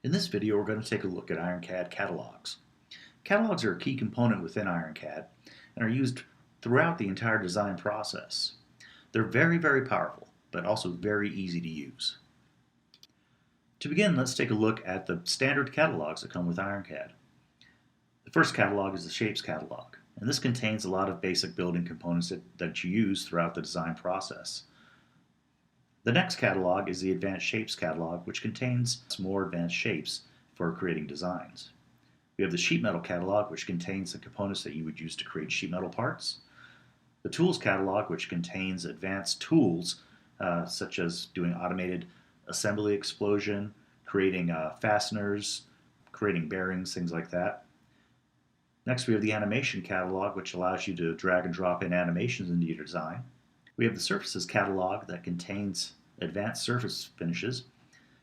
In this video, we're going to take a look at IronCAD catalogs. Catalogs are a key component within IronCAD and are used throughout the entire design process. They're very, very powerful, but also very easy to use. To begin, let's take a look at the standard catalogs that come with IronCAD. The first catalog is the Shapes catalog, and this contains a lot of basic building components that you use throughout the design process. The next catalog is the Advanced Shapes catalog, which contains more advanced shapes for creating designs. We have the Sheet Metal catalog, which contains the components that you would use to create sheet metal parts. The Tools catalog, which contains advanced tools such as doing automated assembly explosion, creating fasteners, creating bearings, things like that. Next, we have the Animation catalog, which allows you to drag and drop in animations into your design. We have the Surfaces catalog that contains advanced surface finishes.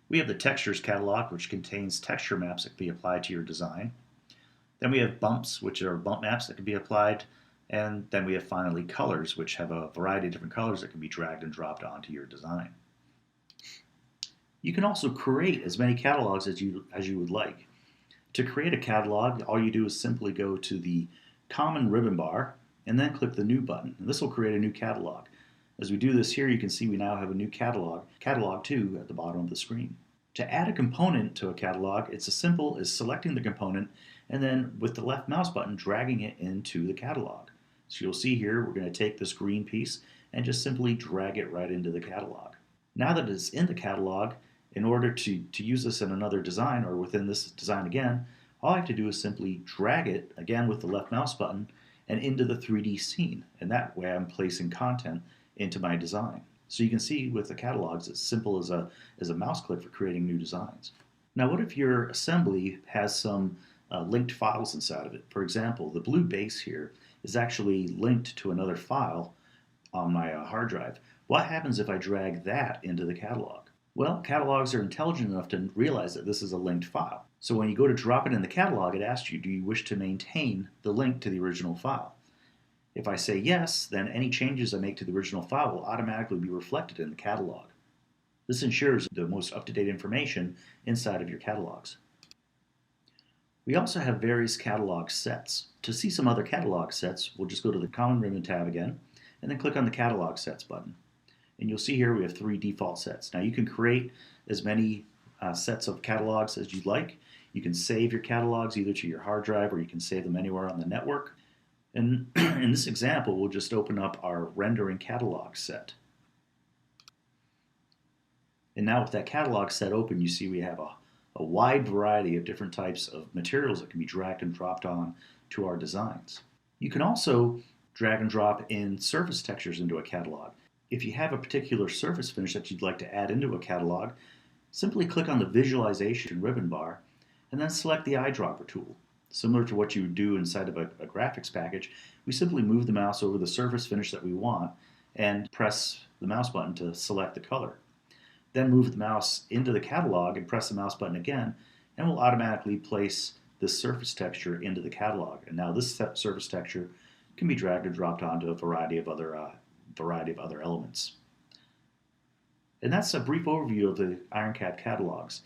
We have the Textures catalog, which contains texture maps that can be applied to your design. Then we have Bumps, which are bump maps that can be applied. And then we have finally Colors, which have a variety of different colors that can be dragged and dropped onto your design. You can also create as many catalogs as you would like. To create a catalog, all you do is simply go to the Common ribbon bar and then click the New button. And this will create a new catalog. As we do this here, you can see we now have a new catalog 2 at the bottom of the screen. To add a component to a catalog, it's as simple as selecting the component and then with the left mouse button dragging it into the catalog. So you'll see here we're going to take this green piece and just simply drag it right into the catalog. Now that it's in the catalog, in order to use this in another design or within this design again, all I have to do is simply drag it again with the left mouse button and into the 3D scene. And that way I'm placing content into my design. So you can see with the catalogs, it's simple as a mouse click for creating new designs. Now what if your assembly has some linked files inside of it? For example, the blue base here is actually linked to another file on my hard drive. What happens if I drag that into the catalog? Well, catalogs are intelligent enough to realize that this is a linked file. So when you go to drop it in the catalog, it asks you, do you wish to maintain the link to the original file? If I say yes, then any changes I make to the original file will automatically be reflected in the catalog. This ensures the most up-to-date information inside of your catalogs. We also have various catalog sets. To see some other catalog sets, we'll just go to the Common Ribbon tab again, and then click on the Catalog Sets button. And you'll see here we have 3 default sets. Now you can create as many sets of catalogs as you'd like. You can save your catalogs either to your hard drive or you can save them anywhere on the network. And in this example, we'll just open up our rendering catalog set. And now with that catalog set open, you see we have a wide variety of different types of materials that can be dragged and dropped on to our designs. You can also drag and drop in surface textures into a catalog. If you have a particular surface finish that you'd like to add into a catalog, simply click on the Visualization ribbon bar and then select the eyedropper tool. Similar to what you would do inside of a graphics package, we simply move the mouse over the surface finish that we want and press the mouse button to select the color. Then move the mouse into the catalog and press the mouse button again, and we'll automatically place this surface texture into the catalog. And now this surface texture can be dragged and dropped onto a variety of other elements. And that's a brief overview of the IronCAD catalogs.